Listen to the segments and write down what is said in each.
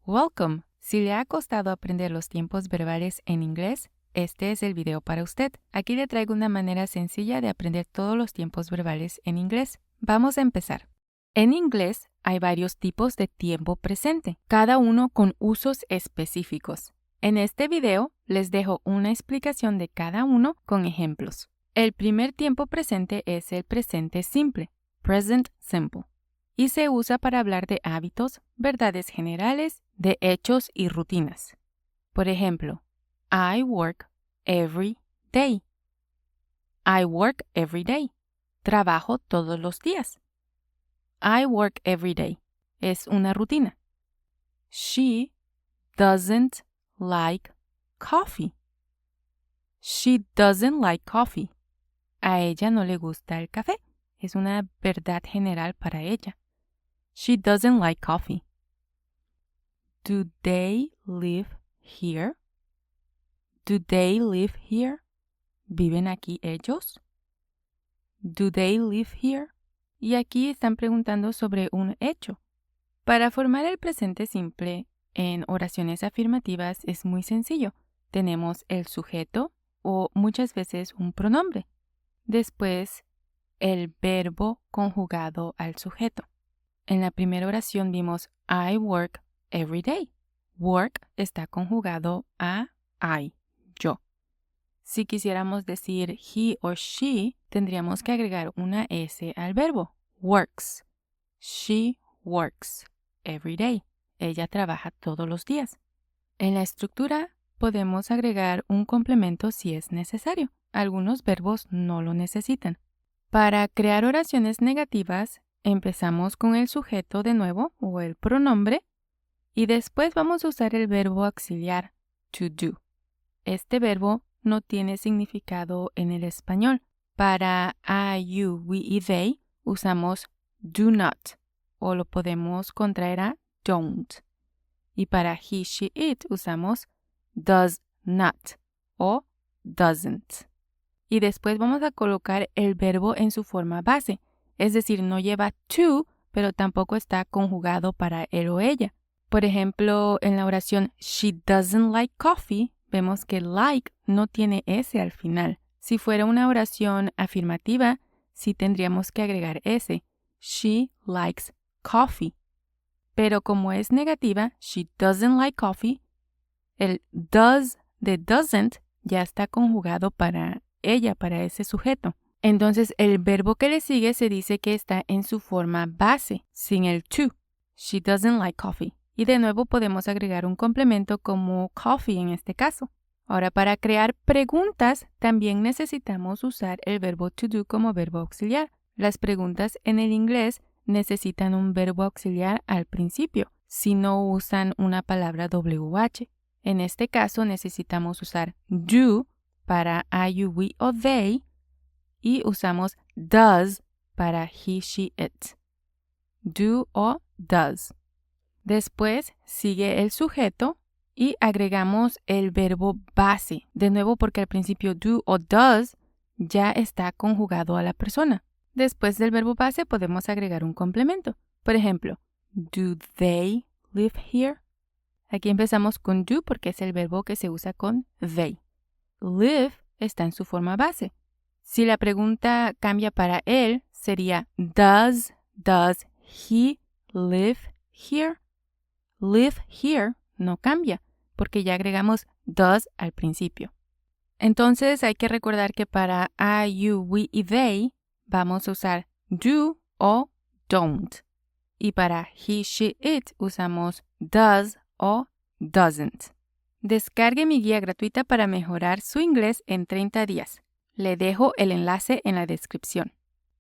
Welcome. Si le ha costado aprender los tiempos verbales en inglés, este es el video para usted. Aquí le traigo una manera sencilla de aprender todos los tiempos verbales en inglés. Vamos a empezar. En inglés hay varios tipos de tiempo presente, cada uno con usos específicos. En este video les dejo una explicación de cada uno con ejemplos. El primer tiempo presente es el presente simple, present simple, y se usa para hablar de hábitos, verdades generales, de hechos y rutinas. Por ejemplo, I work every day. I work every day. Trabajo todos los días. I work every day. Es una rutina. She doesn't like coffee. She doesn't like coffee. A ella no le gusta el café. Es una verdad general para ella. She doesn't like coffee. Do they live here? Do they live here? ¿Viven aquí ellos? Do they live here? Y aquí están preguntando sobre un hecho. Para formar el presente simple en oraciones afirmativas es muy sencillo. Tenemos el sujeto o muchas veces un pronombre. Después, el verbo conjugado al sujeto. En la primera oración vimos I work every day. Work está conjugado a I, yo. Si quisiéramos decir he or she, tendríamos que agregar una S al verbo, works. She works every day. Ella trabaja todos los días. En la estructura podemos agregar un complemento si es necesario. Algunos verbos no lo necesitan. Para crear oraciones negativas, empezamos con el sujeto de nuevo o el pronombre y después vamos a usar el verbo auxiliar to do. Este verbo no tiene significado en el español. Para I, you, we y they usamos do not o lo podemos contraer a don't. Y para he, she, it usamos does not o doesn't. Y después vamos a colocar el verbo en su forma base, es decir, no lleva to, pero tampoco está conjugado para él o ella. Por ejemplo, en la oración she doesn't like coffee, vemos que like no tiene S al final. Si fuera una oración afirmativa, sí tendríamos que agregar S. She likes coffee. Pero como es negativa, she doesn't like coffee, el does de doesn't ya está conjugado para ella, para ese sujeto. Entonces, el verbo que le sigue se dice que está en su forma base, sin el to. She doesn't like coffee. Y de nuevo podemos agregar un complemento como coffee en este caso. Ahora, para crear preguntas, también necesitamos usar el verbo to do como verbo auxiliar. Las preguntas en el inglés necesitan un verbo auxiliar al principio, si no usan una palabra WH. En este caso necesitamos usar do para I, you, we o they y usamos does para he, she, it. Do o does. Después sigue el sujeto y agregamos el verbo base. De nuevo porque al principio do o does ya está conjugado a la persona. Después del verbo base podemos agregar un complemento. Por ejemplo, do they live here? Aquí empezamos con do porque es el verbo que se usa con they. Live está en su forma base. Si la pregunta cambia para él, sería does he live here? Live here no cambia porque ya agregamos does al principio. Entonces hay que recordar que para I, you, we y they vamos a usar do o don't. Y para he, she, it usamos does o doesn't. Descargue mi guía gratuita para mejorar su inglés en 30 días. Le dejo el enlace en la descripción.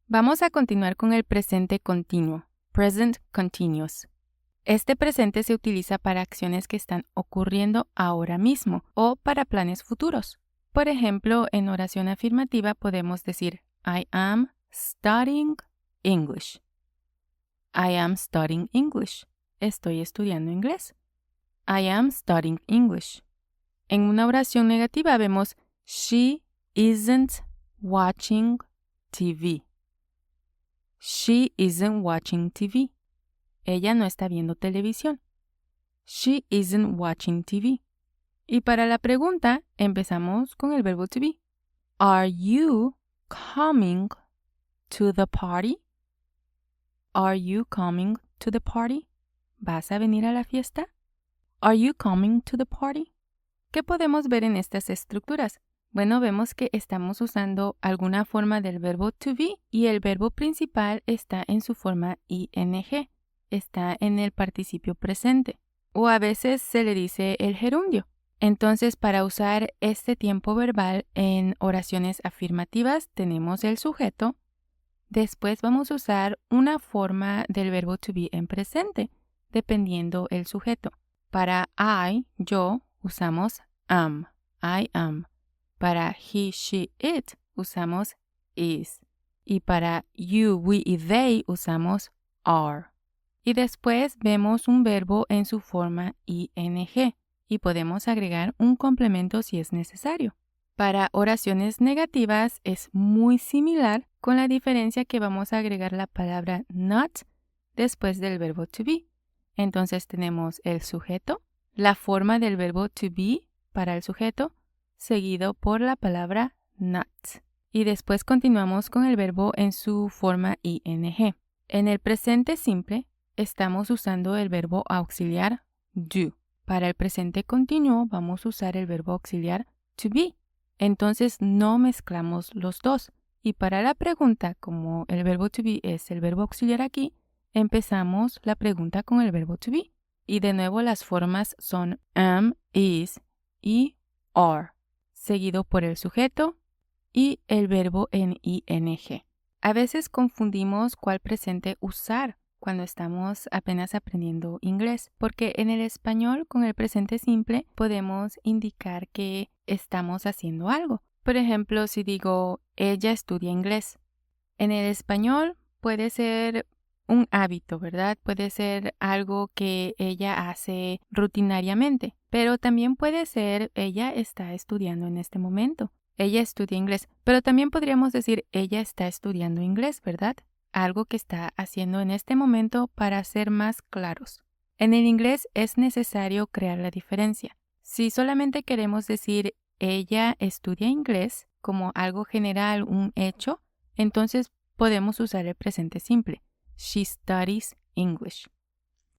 Vamos a continuar con el presente continuo, present continuous. Este presente se utiliza para acciones que están ocurriendo ahora mismo o para planes futuros. Por ejemplo, en oración afirmativa podemos decir I am studying English. I am studying English. Estoy estudiando inglés. I am studying English. En una oración negativa vemos she isn't watching TV. She isn't watching TV. Ella no está viendo televisión. She isn't watching TV. Y para la pregunta, empezamos con el verbo to be. Are you coming to the party? Are you coming to the party? ¿Vas a venir a la fiesta? Are you coming to the party? ¿Qué podemos ver en estas estructuras? Bueno, vemos que estamos usando alguna forma del verbo to be y el verbo principal está en su forma ing, está en el participio presente o a veces se le dice el gerundio. Entonces, para usar este tiempo verbal en oraciones afirmativas tenemos el sujeto. Después vamos a usar una forma del verbo to be en presente, dependiendo el sujeto. Para I, yo, usamos am, I am. Para he, she, it, usamos is. Y para you, we y they, usamos are. Y después vemos un verbo en su forma ing y podemos agregar un complemento si es necesario. Para oraciones negativas es muy similar, con la diferencia que vamos a agregar la palabra not después del verbo to be. Entonces tenemos el sujeto, la forma del verbo to be para el sujeto, seguido por la palabra not. Y después continuamos con el verbo en su forma ing. En el presente simple estamos usando el verbo auxiliar do. Para el presente continuo vamos a usar el verbo auxiliar to be. Entonces no mezclamos los dos. Y para la pregunta, como el verbo to be es el verbo auxiliar aquí, empezamos la pregunta con el verbo to be. Y de nuevo las formas son am, is y are, seguido por el sujeto y el verbo en ing. A veces confundimos cuál presente usar cuando estamos apenas aprendiendo inglés, porque en el español con el presente simple podemos indicar que estamos haciendo algo. Por ejemplo, si digo, ella estudia inglés. En el español puede ser un hábito, ¿verdad? Puede ser algo que ella hace rutinariamente, pero también puede ser, ella está estudiando en este momento. Ella estudia inglés, pero también podríamos decir, ella está estudiando inglés, ¿verdad? Algo que está haciendo en este momento para ser más claros. En el inglés es necesario crear la diferencia. Si solamente queremos decir ella estudia inglés como algo general, un hecho, entonces podemos usar el presente simple. She studies English.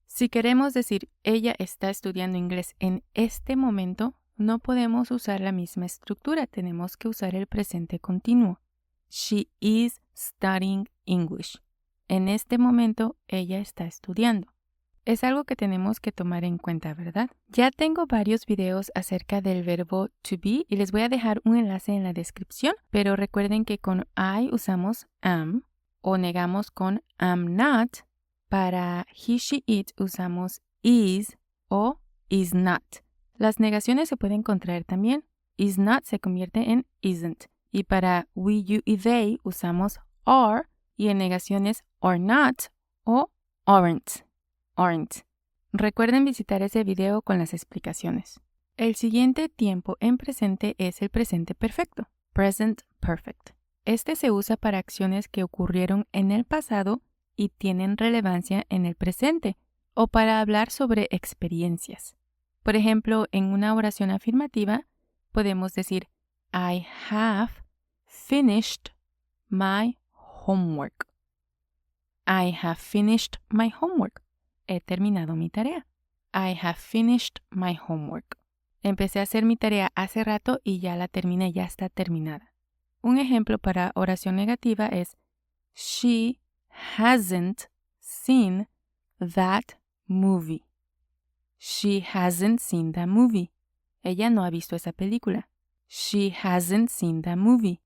Si queremos decir ella está estudiando inglés en este momento, no podemos usar la misma estructura, tenemos que usar el presente continuo. She is studying English. En este momento, ella está estudiando. Es algo que tenemos que tomar en cuenta, ¿verdad? Ya tengo varios videos acerca del verbo to be y les voy a dejar un enlace en la descripción, pero recuerden que con I usamos am o negamos con am not. Para he, she, it usamos is o is not. Las negaciones se pueden contraer también. Is not se convierte en isn't. Y para we, you y they usamos are y en negaciones are not o aren't. Recuerden visitar ese video con las explicaciones. El siguiente tiempo en presente es el presente perfecto, present perfect. Este se usa para acciones que ocurrieron en el pasado y tienen relevancia en el presente o para hablar sobre experiencias. Por ejemplo, en una oración afirmativa podemos decir I have finished my homework. I have finished my homework. He terminado mi tarea. I have finished my homework. Empecé a hacer mi tarea hace rato y ya la terminé, ya está terminada. Un ejemplo para oración negativa es She hasn't seen that movie. She hasn't seen that movie. Ella no ha visto esa película. She hasn't seen that movie.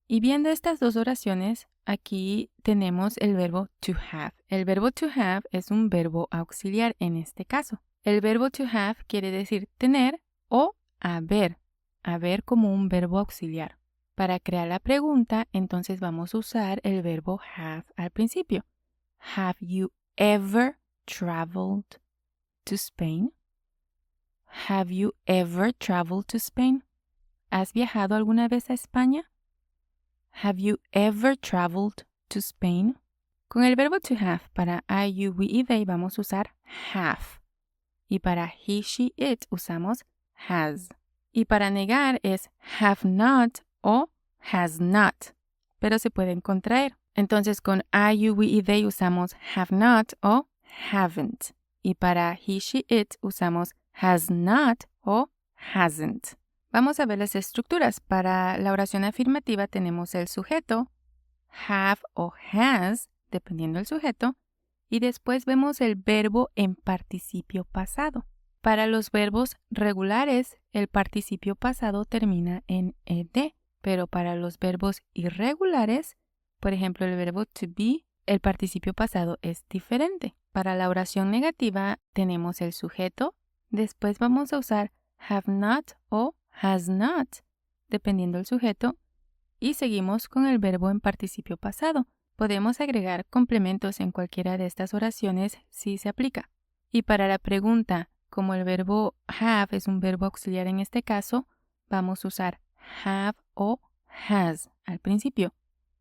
Y viendo estas dos oraciones, aquí tenemos el verbo to have. El verbo to have es un verbo auxiliar en este caso. El verbo to have quiere decir tener o haber. Haber como un verbo auxiliar. Para crear la pregunta, entonces vamos a usar el verbo have al principio. Have you ever traveled to Spain? Have you ever traveled to Spain? ¿Has viajado alguna vez a España? Have you ever traveled to Spain? Con el verbo to have para I, you, we y they vamos a usar have. Y para he, she, it usamos has. Y para negar es have not o has not, pero se pueden contraer. Entonces con I, you, we y they usamos have not o haven't. Y para he, she, it usamos has not o hasn't. Vamos a ver las estructuras. Para la oración afirmativa tenemos el sujeto, have o has, dependiendo del sujeto, y después vemos el verbo en participio pasado. Para los verbos regulares, el participio pasado termina en ed, pero para los verbos irregulares, por ejemplo el verbo to be, el participio pasado es diferente. Para la oración negativa tenemos el sujeto, después vamos a usar have not o has not, dependiendo del sujeto, y seguimos con el verbo en participio pasado. Podemos agregar complementos en cualquiera de estas oraciones si se aplica. Y para la pregunta, como el verbo have es un verbo auxiliar en este caso, vamos a usar have o has al principio,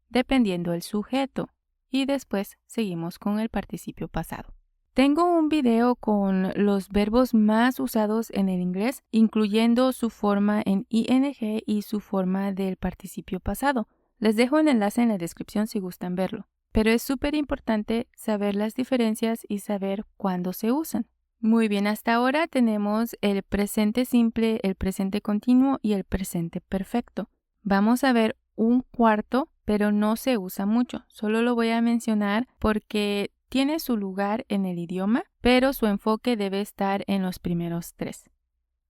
dependiendo del sujeto. Y después seguimos con el participio pasado. Tengo un video con los verbos más usados en el inglés, incluyendo su forma en ing y su forma del participio pasado. Les dejo un enlace en la descripción si gustan verlo. Pero es súper importante saber las diferencias y saber cuándo se usan. Muy bien, hasta ahora tenemos el presente simple, el presente continuo y el presente perfecto. Vamos a ver un cuarto, pero no se usa mucho. Solo lo voy a mencionar porque tiene su lugar en el idioma, pero su enfoque debe estar en los primeros tres.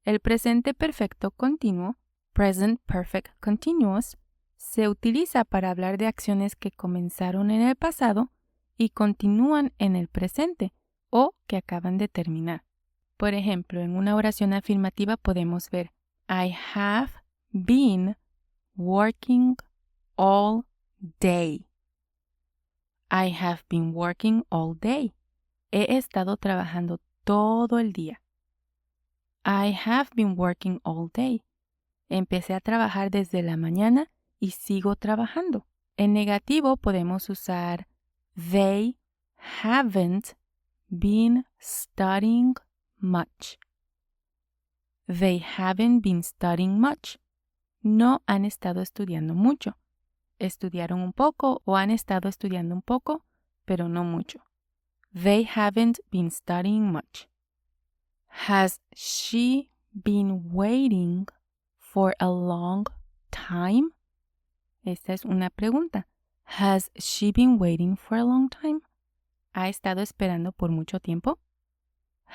El presente perfecto continuo, present perfect continuous, se utiliza para hablar de acciones que comenzaron en el pasado y continúan en el presente o que acaban de terminar. Por ejemplo, en una oración afirmativa podemos ver I have been working all day. I have been working all day. He estado trabajando todo el día. I have been working all day. Empecé a trabajar desde la mañana y sigo trabajando. En negativo podemos usar they haven't been studying much. They haven't been studying much. No han estado estudiando mucho. Estudiaron un poco o han estado estudiando un poco, pero no mucho. They haven't been studying much. Has she been waiting for a long time? Esta es una pregunta. Has she been waiting for a long time? ¿Ha estado esperando por mucho tiempo?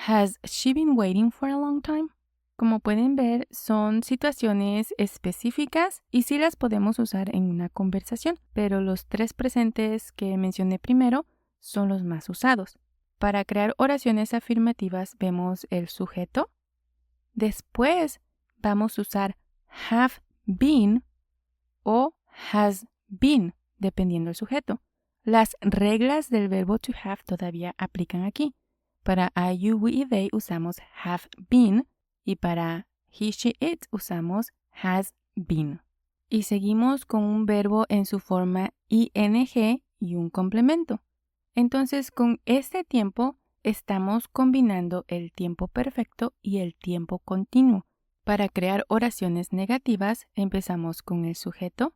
Has she been waiting for a long time? Como pueden ver, son situaciones específicas y sí las podemos usar en una conversación, pero los tres presentes que mencioné primero son los más usados. Para crear oraciones afirmativas vemos el sujeto. Después vamos a usar have been o has been, dependiendo del sujeto. Las reglas del verbo to have todavía aplican aquí. Para I, you, we y they usamos have been y para he, she, it usamos has been. Y seguimos con un verbo en su forma ing y un complemento. Entonces, con este tiempo estamos combinando el tiempo perfecto y el tiempo continuo. Para crear oraciones negativas empezamos con el sujeto,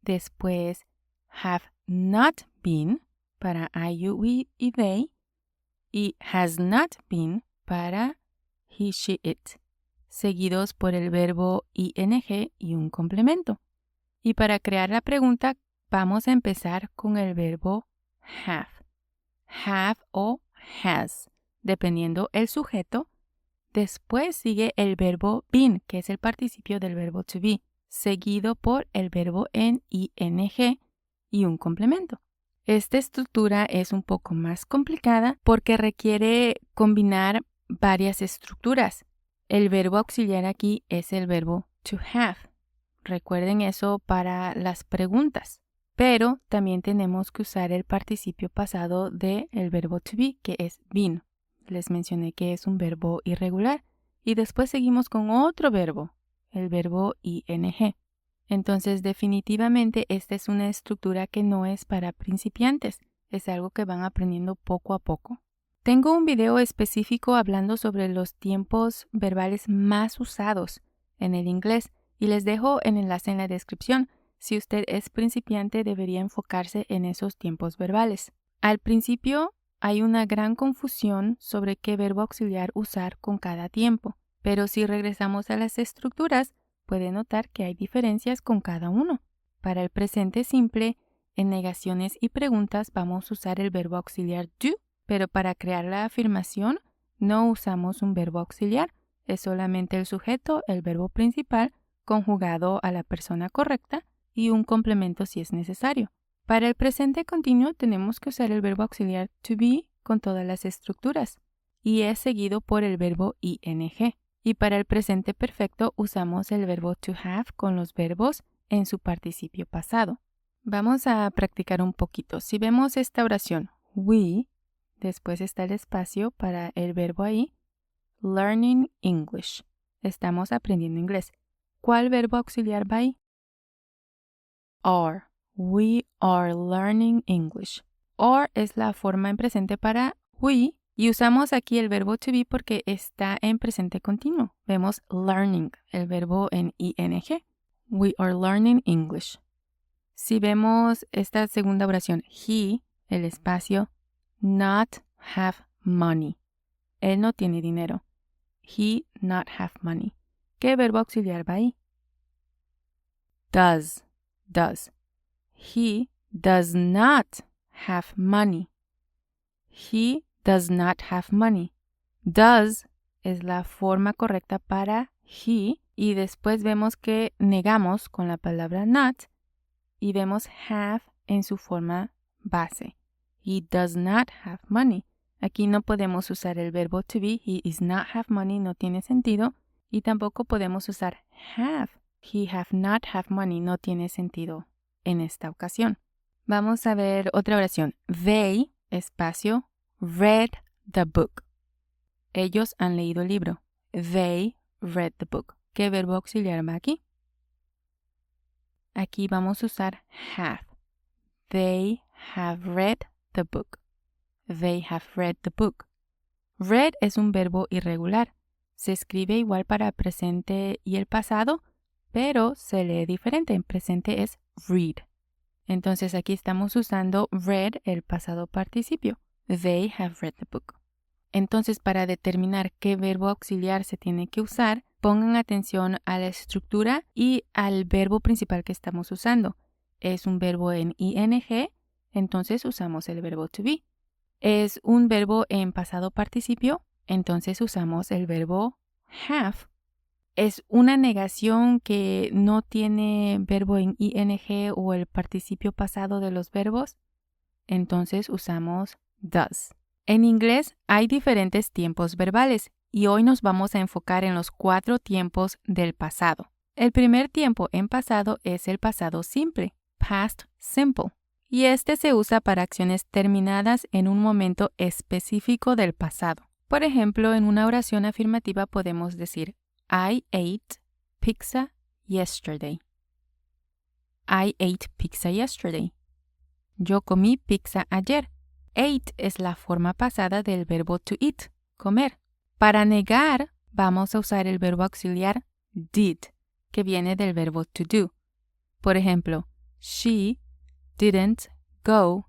después have not been para I, you, we y they y has not been para he, she, it, seguidos por el verbo ing y un complemento. Y para crear la pregunta vamos a empezar con el verbo have. Have o has, dependiendo el sujeto. Después sigue el verbo been, que es el participio del verbo to be, seguido por el verbo en ing y un complemento. Esta estructura es un poco más complicada porque requiere combinar varias estructuras. El verbo auxiliar aquí es el verbo to have. Recuerden eso para las preguntas. Pero también tenemos que usar el participio pasado del verbo to be, que es been. Les mencioné que es un verbo irregular. Y después seguimos con otro verbo, el verbo ing. Entonces, definitivamente, esta es una estructura que no es para principiantes. Es algo que van aprendiendo poco a poco. Tengo un video específico hablando sobre los tiempos verbales más usados en el inglés y les dejo el enlace en la descripción. Si usted es principiante, debería enfocarse en esos tiempos verbales. Al principio hay una gran confusión sobre qué verbo auxiliar usar con cada tiempo, pero si regresamos a las estructuras, puede notar que hay diferencias con cada uno. Para el presente simple, en negaciones y preguntas vamos a usar el verbo auxiliar do, pero para crear la afirmación no usamos un verbo auxiliar, es solamente el sujeto, el verbo principal, conjugado a la persona correcta y un complemento si es necesario. Para el presente continuo tenemos que usar el verbo auxiliar to be con todas las estructuras y es seguido por el verbo ing. Y para el presente perfecto usamos el verbo to have con los verbos en su participio pasado. Vamos a practicar un poquito. Si vemos esta oración, we, después está el espacio para el verbo ahí, learning English. Estamos aprendiendo inglés. ¿Cuál verbo auxiliar va ahí? Are. We are learning English. Are es la forma en presente para we y usamos aquí el verbo to be porque está en presente continuo. Vemos learning, el verbo en ing. We are learning English. Si vemos esta segunda oración, he, el espacio, not have money. Él no tiene dinero. He not have money. ¿Qué verbo auxiliar va ahí? Does. Does. He does not have money. He does not have money. Does es la forma correcta para he y después vemos que negamos con la palabra not y vemos have en su forma base. He does not have money. Aquí no podemos usar el verbo to be. He is not have money, no tiene sentido. Y tampoco podemos usar have. He have not have money, no tiene sentido en esta ocasión. Vamos a ver otra oración. They, espacio, read the book. Ellos han leído el libro. They read the book. ¿Qué verbo auxiliar va aquí? Aquí vamos a usar have. They have read the book. They have read the book. Read es un verbo irregular. Se escribe igual para presente y el pasado, pero se lee diferente. En presente es read. Entonces aquí estamos usando read, el pasado participio. They have read the book. Entonces, para determinar qué verbo auxiliar se tiene que usar, pongan atención a la estructura y al verbo principal que estamos usando. Es un verbo en ing, entonces usamos el verbo to be. Es un verbo en pasado participio, entonces usamos el verbo have. Es una negación que no tiene verbo en ing o el participio pasado de los verbos, entonces usamos does. En inglés hay diferentes tiempos verbales y hoy nos vamos a enfocar en los 4 tiempos del pasado. El primer tiempo en pasado es el pasado simple, past simple, y este se usa para acciones terminadas en un momento específico del pasado. Por ejemplo, en una oración afirmativa podemos decir I ate pizza yesterday. I ate pizza yesterday. Yo comí pizza ayer. Ate es la forma pasada del verbo to eat, comer. Para negar, vamos a usar el verbo auxiliar did, que viene del verbo to do. Por ejemplo, she didn't go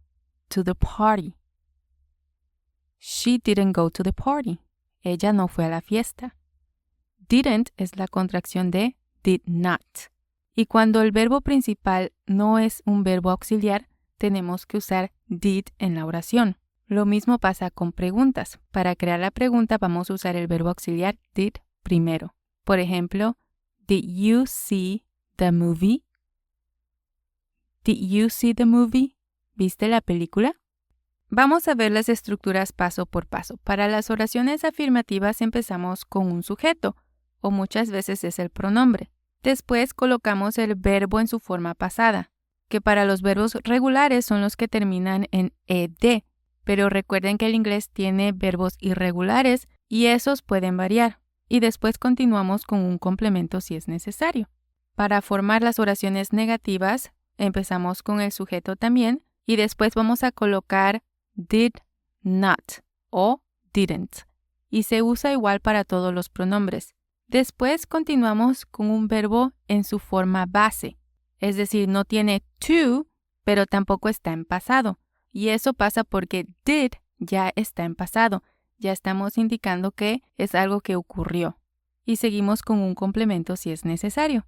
to the party. She didn't go to the party. Ella no fue a la fiesta. Didn't es la contracción de did not. Y cuando el verbo principal no es un verbo auxiliar, tenemos que usar did en la oración. Lo mismo pasa con preguntas. Para crear la pregunta vamos a usar el verbo auxiliar did primero. Por ejemplo, did you see the movie? Did you see the movie? ¿Viste la película? Vamos a ver las estructuras paso por paso. Para las oraciones afirmativas empezamos con un sujeto, o muchas veces es el pronombre. Después colocamos el verbo en su forma pasada, que para los verbos regulares son los que terminan en ed, pero recuerden que el inglés tiene verbos irregulares y esos pueden variar. Y después continuamos con un complemento si es necesario. Para formar las oraciones negativas, empezamos con el sujeto también y después vamos a colocar did not o didn't. Y se usa igual para todos los pronombres. Después continuamos con un verbo en su forma base. Es decir, no tiene to, pero tampoco está en pasado. Y eso pasa porque did ya está en pasado. Ya estamos indicando que es algo que ocurrió. Y seguimos con un complemento si es necesario.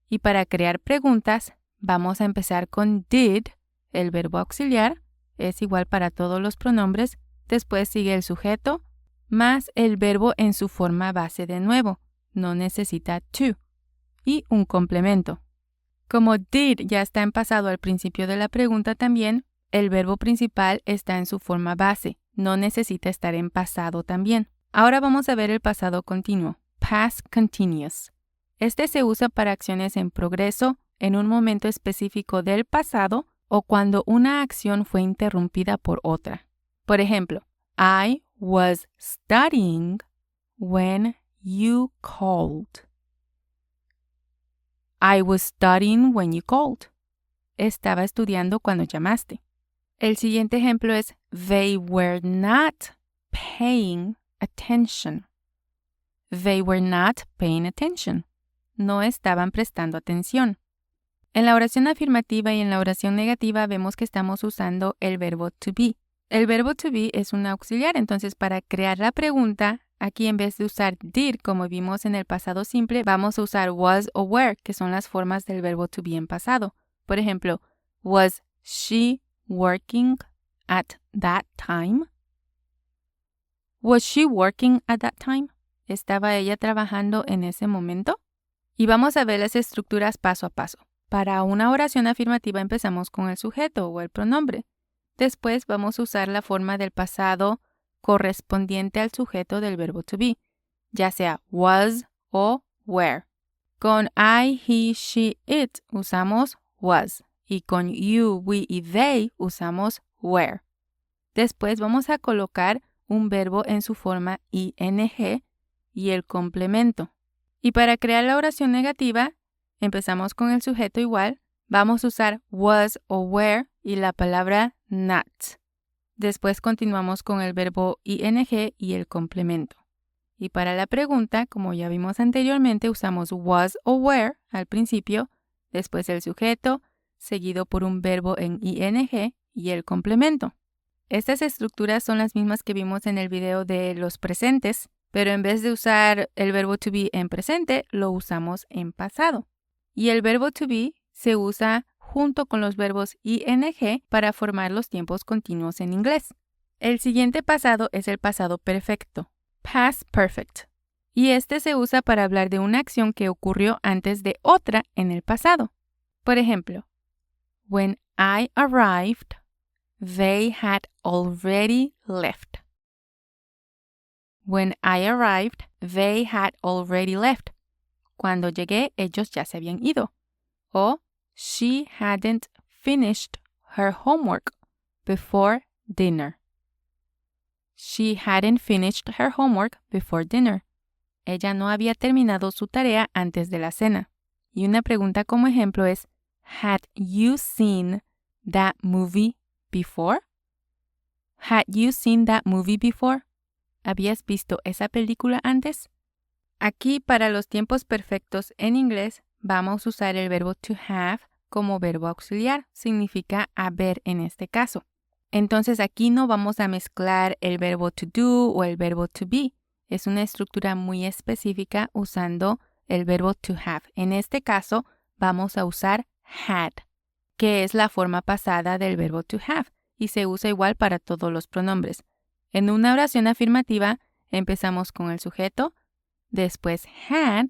Y para crear preguntas, vamos a empezar con did, el verbo auxiliar, es igual para todos los pronombres. Después sigue el sujeto, más el verbo en su forma base de nuevo. No necesita to. Y un complemento. Como did ya está en pasado al principio de la pregunta también, el verbo principal está en su forma base. No necesita estar en pasado también. Ahora vamos a ver el pasado continuo. Past continuous. Este se usa para acciones en progreso, en un momento específico del pasado o cuando una acción fue interrumpida por otra. Por ejemplo, I was studying when you called. I was studying when you called. Estaba estudiando cuando llamaste. El siguiente ejemplo es they were not paying attention. They were not paying attention. No estaban prestando atención. En la oración afirmativa y en la oración negativa vemos que estamos usando el verbo to be. El verbo to be es un auxiliar, entonces para crear la pregunta, aquí en vez de usar did como vimos en el pasado simple, vamos a usar was o were, que son las formas del verbo to be en pasado. Por ejemplo, was she working at that time? Was she working at that time? ¿Estaba ella trabajando en ese momento? Y vamos a ver las estructuras paso a paso. Para una oración afirmativa empezamos con el sujeto o el pronombre. Después vamos a usar la forma del pasado correspondiente al sujeto del verbo to be, ya sea was o were. Con I, he, she, it usamos was y con you, we y they usamos were. Después vamos a colocar un verbo en su forma ing y el complemento. Y para crear la oración negativa, empezamos con el sujeto igual, vamos a usar was o were y la palabra not. Después continuamos con el verbo ing y el complemento. Y para la pregunta, como ya vimos anteriormente, usamos was o were al principio, después el sujeto, seguido por un verbo en ing y el complemento. Estas estructuras son las mismas que vimos en el video de los presentes, pero en vez de usar el verbo to be en presente, lo usamos en pasado. Y el verbo to be se usa junto con los verbos ing para formar los tiempos continuos en inglés. El siguiente pasado es el pasado perfecto, past perfect. Y este se usa para hablar de una acción que ocurrió antes de otra en el pasado. Por ejemplo, when I arrived, they had already left. When I arrived, they had already left. Cuando llegué, ellos ya se habían ido. O she hadn't finished her homework before dinner. She hadn't finished her homework before dinner. Ella no había terminado su tarea antes de la cena. Y una pregunta como ejemplo es, had you seen that movie before? Had you seen that movie before? ¿Habías visto esa película antes? Aquí para los tiempos perfectos en inglés vamos a usar el verbo to have como verbo auxiliar. Significa haber en este caso. Entonces aquí no vamos a mezclar el verbo to do o el verbo to be. Es una estructura muy específica usando el verbo to have. En este caso vamos a usar had, que es la forma pasada del verbo to have y se usa igual para todos los pronombres. En una oración afirmativa empezamos con el sujeto, después had,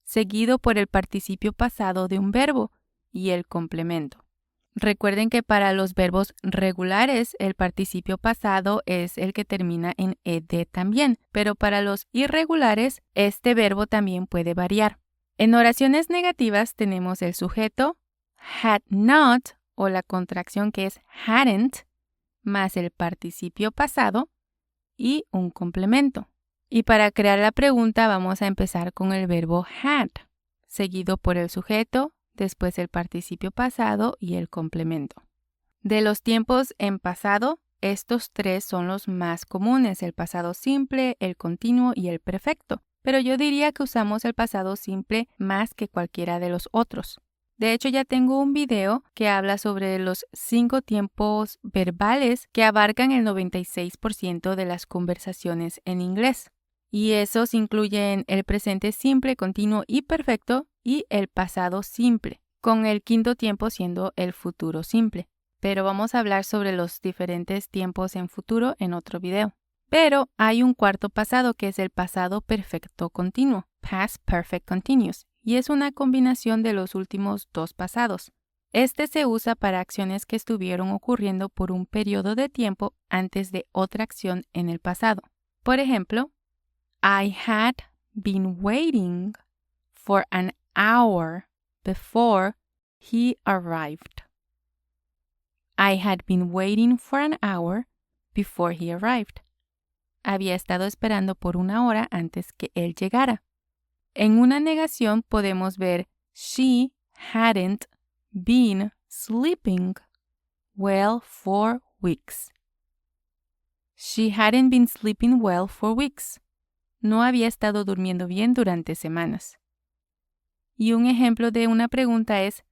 seguido por el participio pasado de un verbo y el complemento. Recuerden que para los verbos regulares el participio pasado es el que termina en ed también, pero para los irregulares este verbo también puede variar. En oraciones negativas tenemos el sujeto, had not o la contracción que es hadn't, más el participio pasado y un complemento. Y para crear la pregunta vamos a empezar con el verbo had, seguido por el sujeto, después el participio pasado y el complemento. De los tiempos en pasado estos tres son los más comunes, el pasado simple, el continuo y el perfecto. Pero yo diría que usamos el pasado simple más que cualquiera de los otros. De hecho, ya tengo un video que habla sobre los 5 tiempos verbales que abarcan el 96% de las conversaciones en inglés. Y esos incluyen el presente simple, continuo y perfecto y el pasado simple, con el quinto tiempo siendo el futuro simple. Pero vamos a hablar sobre los diferentes tiempos en futuro en otro video. Pero hay un cuarto pasado que es el pasado perfecto continuo, Past Perfect Continuous, y es una combinación de los últimos dos pasados. Este se usa para acciones que estuvieron ocurriendo por un periodo de tiempo antes de otra acción en el pasado. Por ejemplo, I had been waiting for an hour before he arrived. I had been waiting for an hour before he arrived. Había estado esperando por una hora antes que él llegara. En una negación podemos ver she hadn't been sleeping well for weeks. She hadn't been sleeping well for weeks. No había estado durmiendo bien durante semanas. Y un ejemplo de una pregunta es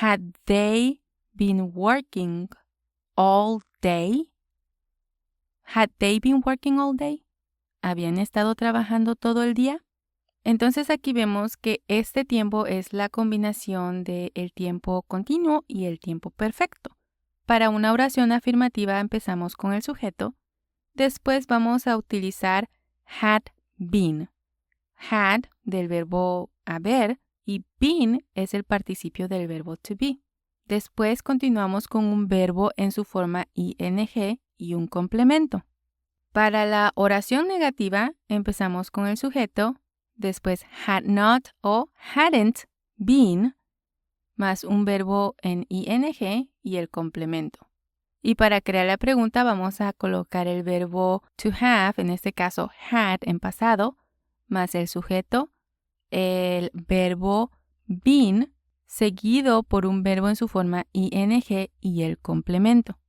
had they been working all day? Had they been working all day? ¿Habían estado trabajando todo el día? Entonces aquí vemos que este tiempo es la combinación del tiempo continuo y el tiempo perfecto. Para una oración afirmativa empezamos con el sujeto. Después vamos a utilizar had been. Had del verbo haber y been es el participio del verbo to be. Después continuamos con un verbo en su forma ing y un complemento. Para la oración negativa empezamos con el sujeto, después had not o hadn't been, más un verbo en ing y el complemento. Y para crear la pregunta vamos a colocar el verbo to have, en este caso had en pasado, más el sujeto, el verbo been, seguido por un verbo en su forma ing y el complemento.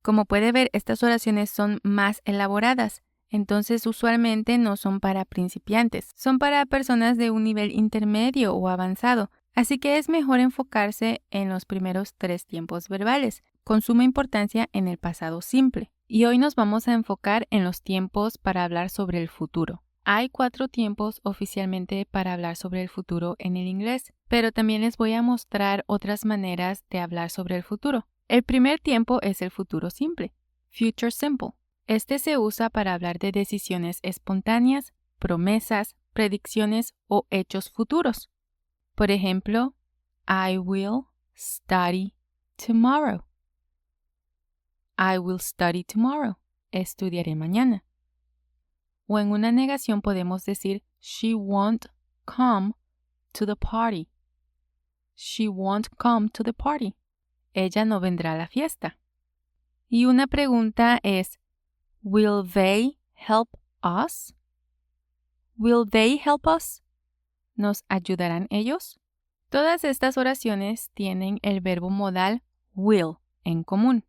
Como puede ver, estas oraciones son más elaboradas, entonces usualmente no son para principiantes, son para personas de un nivel intermedio o avanzado, así que es mejor enfocarse en los primeros 3 tiempos verbales, con suma importancia en el pasado simple. Y hoy nos vamos a enfocar en los tiempos para hablar sobre el futuro. Hay 4 tiempos oficialmente para hablar sobre el futuro en el inglés, pero también les voy a mostrar otras maneras de hablar sobre el futuro. El primer tiempo es el futuro simple, Future Simple. Este se usa para hablar de decisiones espontáneas, promesas, predicciones o hechos futuros. Por ejemplo, I will study tomorrow. I will study tomorrow. Estudiaré mañana. O en una negación podemos decir she won't come to the party. She won't come to the party. Ella no vendrá a la fiesta. Y una pregunta es, will they help us? Will they help us? ¿Nos ayudarán ellos? Todas estas oraciones tienen el verbo modal will en común.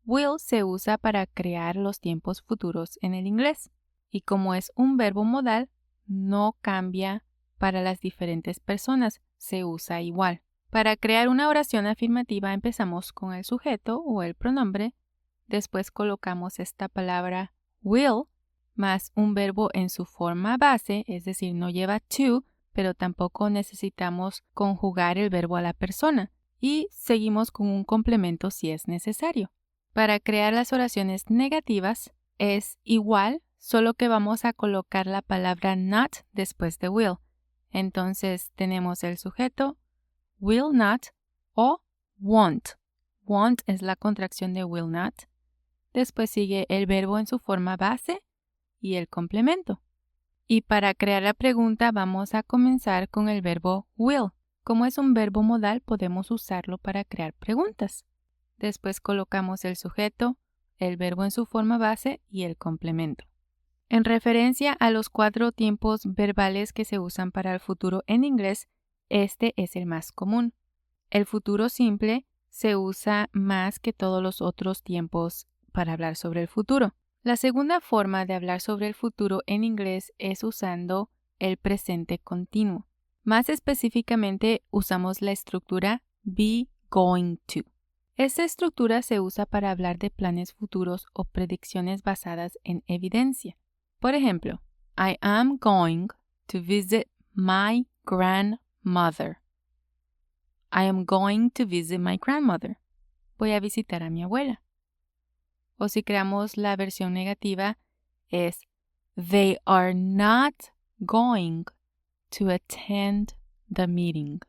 Will se usa para crear los tiempos futuros en el inglés. Y como es un verbo modal, no cambia para las diferentes personas, se usa igual. Para crear una oración afirmativa empezamos con el sujeto o el pronombre, después colocamos esta palabra will más un verbo en su forma base, es decir, no lleva to, pero tampoco necesitamos conjugar el verbo a la persona y seguimos con un complemento si es necesario. Para crear las oraciones negativas es igual, solo que vamos a colocar la palabra not después de will. Entonces tenemos el sujeto, will not o won't. Want es la contracción de will not. Después sigue el verbo en su forma base y el complemento. Y para crear la pregunta vamos a comenzar con el verbo will. Como es un verbo modal, podemos usarlo para crear preguntas. Después colocamos el sujeto, el verbo en su forma base y el complemento. En referencia a los 4 tiempos verbales que se usan para el futuro en inglés, este es el más común. El futuro simple se usa más que todos los otros tiempos para hablar sobre el futuro. La segunda forma de hablar sobre el futuro en inglés es usando el presente continuo. Más específicamente, usamos la estructura be going to. Esta estructura se usa para hablar de planes futuros o predicciones basadas en evidencia. Por ejemplo, I am going to visit my grandmother. I am going to visit my grandmother. Voy a visitar a mi abuela. O si creamos la versión negativa, es they are not going to attend the meeting.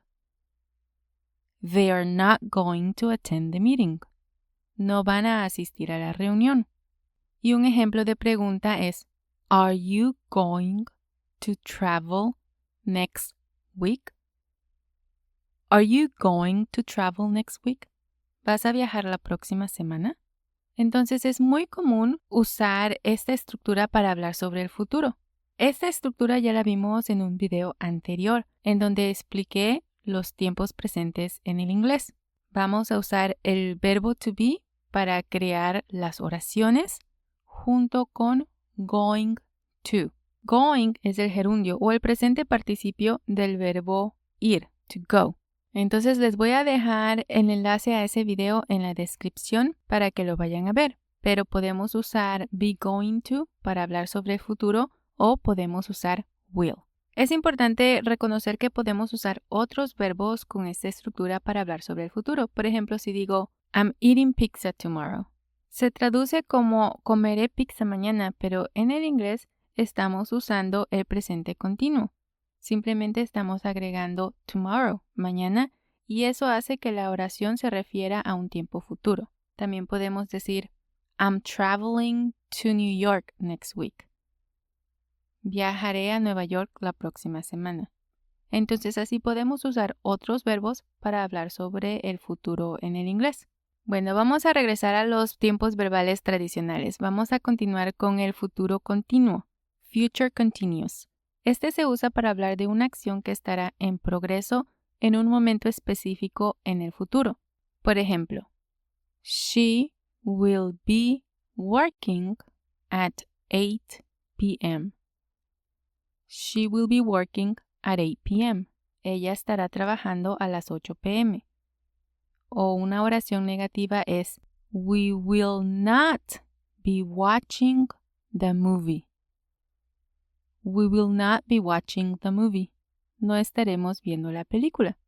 They are not going to attend the meeting. No van a asistir a la reunión. Y un ejemplo de pregunta es, are you going to travel next week? Are you going to travel next week? ¿Vas a viajar la próxima semana? Entonces es muy común usar esta estructura para hablar sobre el futuro. Esta estructura ya la vimos en un video anterior, en donde expliqué los tiempos presentes en el inglés. Vamos a usar el verbo to be para crear las oraciones junto con going to. Going es el gerundio o el presente participio del verbo ir, to go. Entonces les voy a dejar el enlace a ese video en la descripción para que lo vayan a ver. Pero podemos usar be going to para hablar sobre el futuro o podemos usar will. Es importante reconocer que podemos usar otros verbos con esta estructura para hablar sobre el futuro. Por ejemplo, si digo I'm eating pizza tomorrow. Se traduce como comeré pizza mañana, pero en el inglés estamos usando el presente continuo. Simplemente estamos agregando tomorrow, mañana, y eso hace que la oración se refiera a un tiempo futuro. También podemos decir I'm traveling to New York next week. Viajaré a Nueva York la próxima semana. Entonces así podemos usar otros verbos para hablar sobre el futuro en el inglés. Bueno, vamos a regresar a los tiempos verbales tradicionales. Vamos a continuar con el futuro continuo, future continuous. Este se usa para hablar de una acción que estará en progreso en un momento específico en el futuro. Por ejemplo, she will be working at 8 p.m. She will be working at 8 p.m. Ella estará trabajando a las 8 p.m. O una oración negativa es we will not be watching the movie. We will not be watching the movie. No estaremos viendo la película.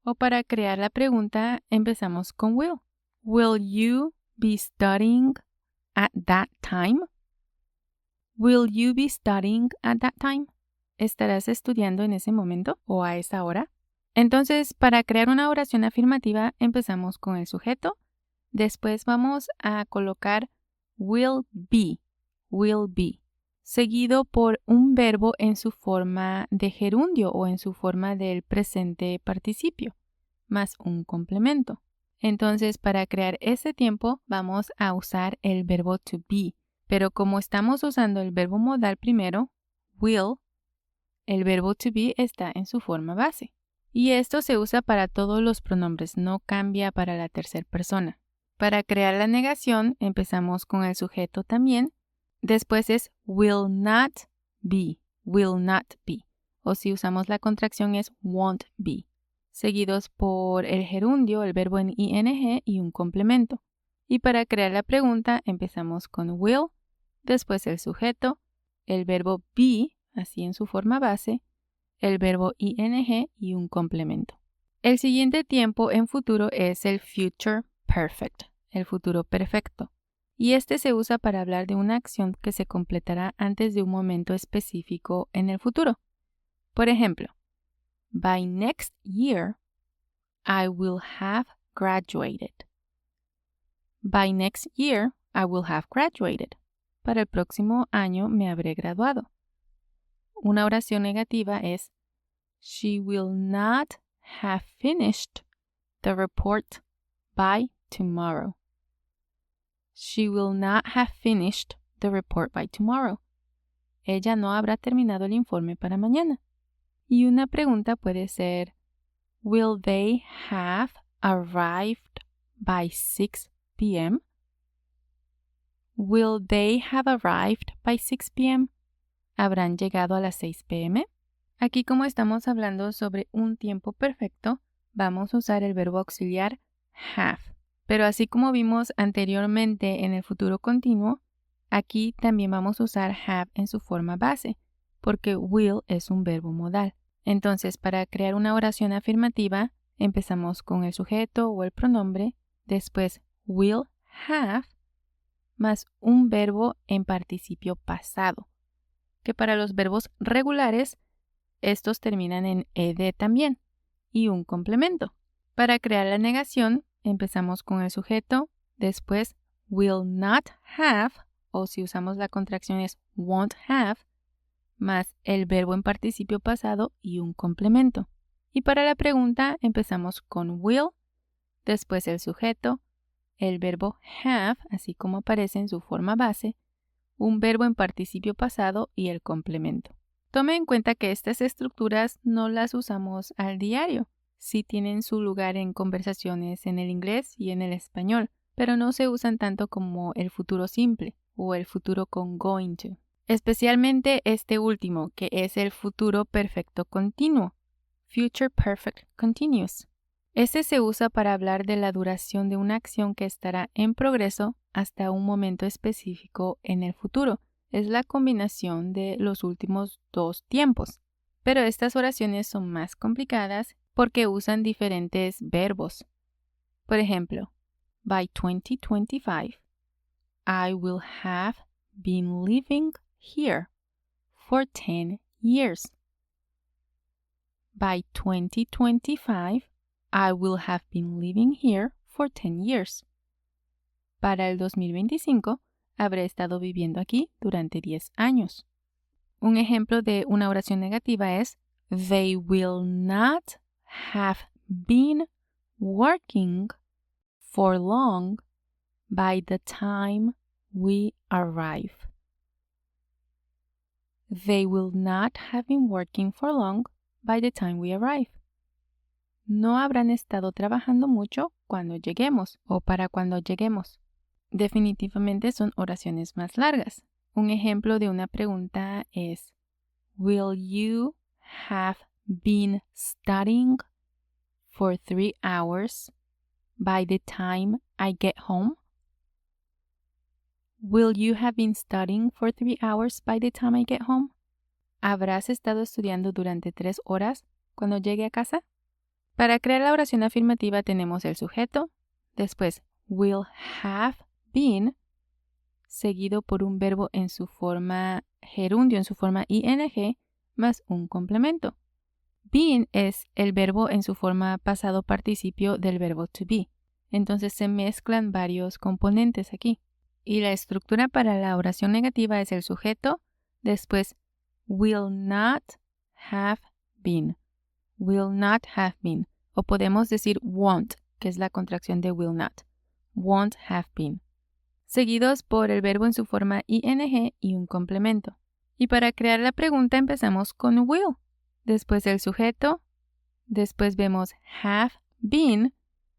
O para crear la pregunta empezamos con will. Will you be studying at that time? Will you be studying at that time? ¿Estarás estudiando en ese momento o a esa hora? Entonces, para crear una oración afirmativa empezamos con el sujeto. Después vamos a colocar will be, seguido por un verbo en su forma de gerundio o en su forma del presente participio, más un complemento. Entonces, para crear ese tiempo vamos a usar el verbo to be, pero como estamos usando el verbo modal primero, will, el verbo to be está en su forma base. Y esto se usa para todos los pronombres, no cambia para la tercera persona. Para crear la negación empezamos con el sujeto también. Después es will not be. O si usamos la contracción es won't be. Seguidos por el gerundio, el verbo en ing y un complemento. Y para crear la pregunta empezamos con will, después el sujeto, el verbo be, así en su forma base, el verbo ing y un complemento. El siguiente tiempo en futuro es el future perfect, el futuro perfecto. Y este se usa para hablar de una acción que se completará antes de un momento específico en el futuro. Por ejemplo, by next year, I will have graduated. By next year, I will have graduated. Para el próximo año me habré graduado. Una oración negativa es she will not have finished the report by tomorrow. She will not have finished the report by tomorrow. Ella no habrá terminado el informe para mañana. Y una pregunta puede ser will they have arrived by 6 p.m.? Will they have arrived by 6 p.m.? ¿Habrán llegado a las 6 p.m.? Aquí, como estamos hablando sobre un tiempo perfecto, vamos a usar el verbo auxiliar have. Pero así como vimos anteriormente en el futuro continuo, aquí también vamos a usar have en su forma base, porque will es un verbo modal. Entonces, para crear una oración afirmativa, empezamos con el sujeto o el pronombre, después will have, más un verbo en participio pasado, que para los verbos regulares, estos terminan en ed también, y un complemento. Para crear la negación, empezamos con el sujeto, después will not have, o si usamos la contracción es won't have, más el verbo en participio pasado y un complemento. Y para la pregunta empezamos con will, después el sujeto, el verbo have, así como aparece en su forma base, un verbo en participio pasado y el complemento. Tome en cuenta que estas estructuras no las usamos al diario. Sí tienen su lugar en conversaciones en el inglés y en el español, pero no se usan tanto como el futuro simple o el futuro con going to. Especialmente este último, que es el futuro perfecto continuo, Future Perfect Continuous. Este se usa para hablar de la duración de una acción que estará en progreso hasta un momento específico en el futuro. Es la combinación de los últimos dos tiempos. Pero estas oraciones son más complicadas porque usan diferentes verbos. Por ejemplo, by 2025, I will have been living here for 10 years. By 2025, I will have been living here for 10 years. Para el 2025, habré estado viviendo aquí durante 10 años. Un ejemplo de una oración negativa es they will not have been working for long by the time we arrive. They will not have been working for long by the time we arrive. No habrán estado trabajando mucho cuando lleguemos o para cuando lleguemos. Definitivamente son oraciones más largas. Un ejemplo de una pregunta es will you have been studying for 3 hours by the time I get home? Will you have been studying for 3 hours by the time I get home? ¿Habrás estado estudiando durante 3 horas cuando llegue a casa? Para crear la oración afirmativa tenemos el sujeto, después will have been, seguido por un verbo en su forma gerundio, en su forma ing, más un complemento. Been es el verbo en su forma pasado participio del verbo to be. Entonces se mezclan varios componentes aquí. Y la estructura para la oración negativa es el sujeto, después will not have been. Will not have been. O podemos decir won't, que es la contracción de will not. Won't have been. Seguidos por el verbo en su forma ing y un complemento. Y para crear la pregunta empezamos con will. Después el sujeto, después vemos have been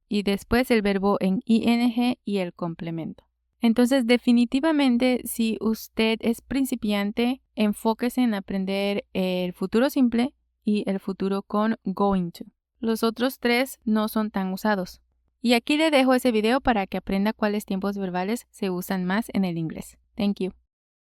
y después el verbo en ing y el complemento. Entonces, definitivamente, si usted es principiante, enfóquese en aprender el futuro simple y el futuro con going to. Los otros 3 no son tan usados. Y aquí le dejo ese video para que aprenda cuáles tiempos verbales se usan más en el inglés. Thank you.